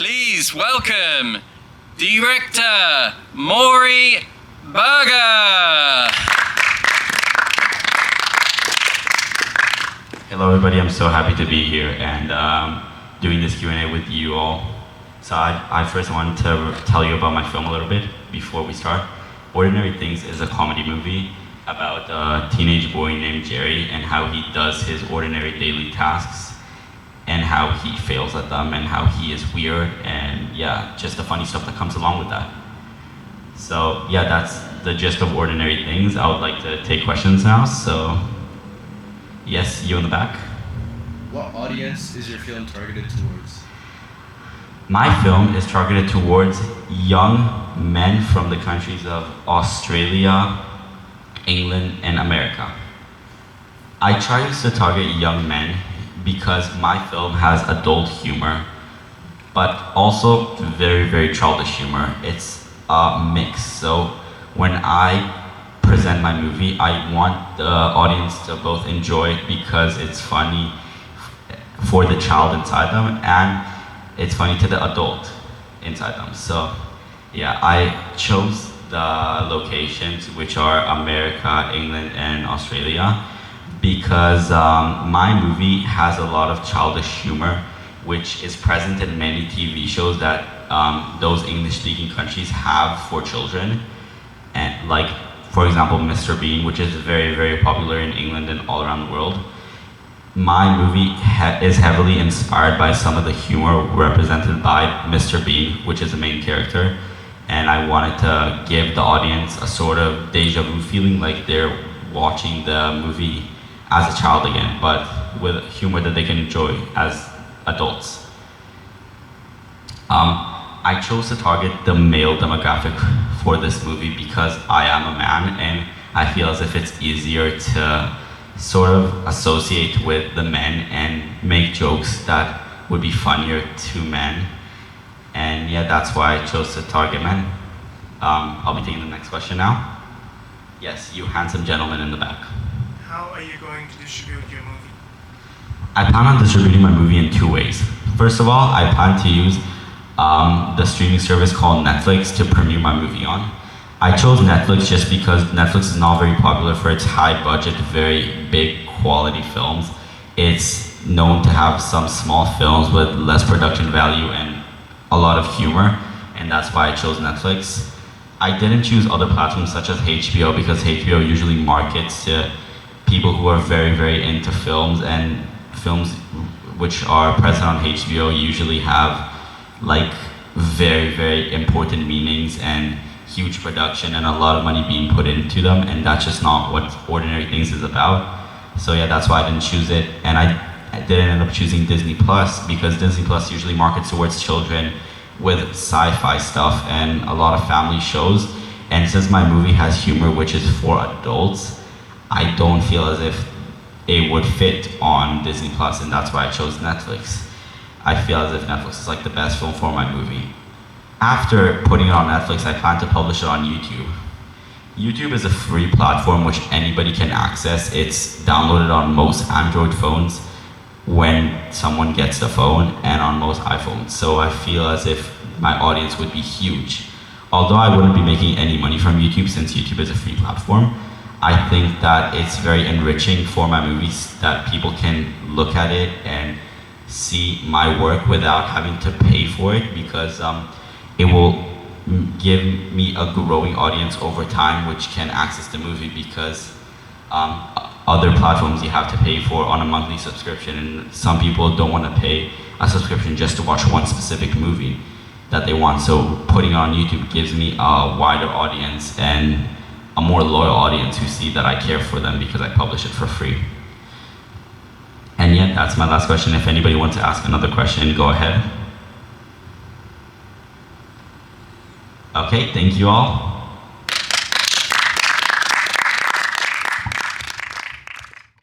Please welcome Director Maury Berger. Hello everybody, I'm so happy to be here and doing this Q&A with you all. So I first wanted to tell you about my film a little bit before we start. Ordinary Things is a comedy movie about a teenage boy named Jerry and how he does his ordinary daily tasks and how he fails at them and how he is weird and yeah, just the funny stuff that comes along with that. So yeah, that's the gist of Ordinary Things. I would like to take questions now, so yes, you in the back. What audience is your film targeted towards? My film is targeted towards young men from the countries of Australia, England, and America. I try to target young men because my film has adult humor, but also very, very childish humor. It's a mix. So when I present my movie, I want the audience to both enjoy it because it's funny for the child inside them and it's funny to the adult inside them. So yeah, I chose the locations which are America, England, and Australia because my movie has a lot of childish humor which is present in many TV shows that those English-speaking countries have for children. And like, for example, Mr. Bean, which is very, very popular in England and all around the world. My movie is heavily inspired by some of the humor represented by Mr. Bean, which is the main character. And I wanted to give the audience a sort of deja vu feeling like they're watching the movie as a child again, but with humor that they can enjoy as adults. I chose to target the male demographic for this movie because I am a man and I feel as if it's easier to sort of associate with the men and make jokes that would be funnier to men. And yeah, that's why I chose to target men. I'll be taking the next question now. Yes, you handsome gentleman in the back. How are you going to distribute your movie? I plan on distributing my movie in two ways. First of all, I plan to use the streaming service called Netflix to premiere my movie on. I chose Netflix just because Netflix is not very popular for its high budget, very big quality films. It's known to have some small films with less production value and a lot of humor, and that's why I chose Netflix. I didn't choose other platforms such as HBO because HBO usually markets to people who are very, very into films, and films which are present on HBO usually have like very, very important meanings and huge production and a lot of money being put into them, and that's just not what Ordinary Things is about. So yeah, that's why I didn't choose it, and I didn't end up choosing Disney Plus because Disney Plus usually markets towards children with sci-fi stuff and a lot of family shows, and since my movie has humor which is for adults, I don't feel as if it would fit on Disney Plus, and that's why I chose Netflix. I feel as if Netflix is like the best film for my movie. After putting it on Netflix, I plan to publish it on YouTube. YouTube is a free platform which anybody can access. It's downloaded on most Android phones when someone gets the phone and on most iPhones. So I feel as if my audience would be huge. Although I wouldn't be making any money from YouTube since YouTube is a free platform, I think that it's very enriching for my movies that people can look at it and see my work without having to pay for it because it will give me a growing audience over time which can access the movie because other platforms you have to pay for on a monthly subscription, and some people don't want to pay a subscription just to watch one specific movie that they want. So putting it on YouTube gives me a wider audience and a more loyal audience who see that I care for them because I publish it for free. And yeah, that's my last question. If anybody wants to ask another question, go ahead. Okay, thank you all.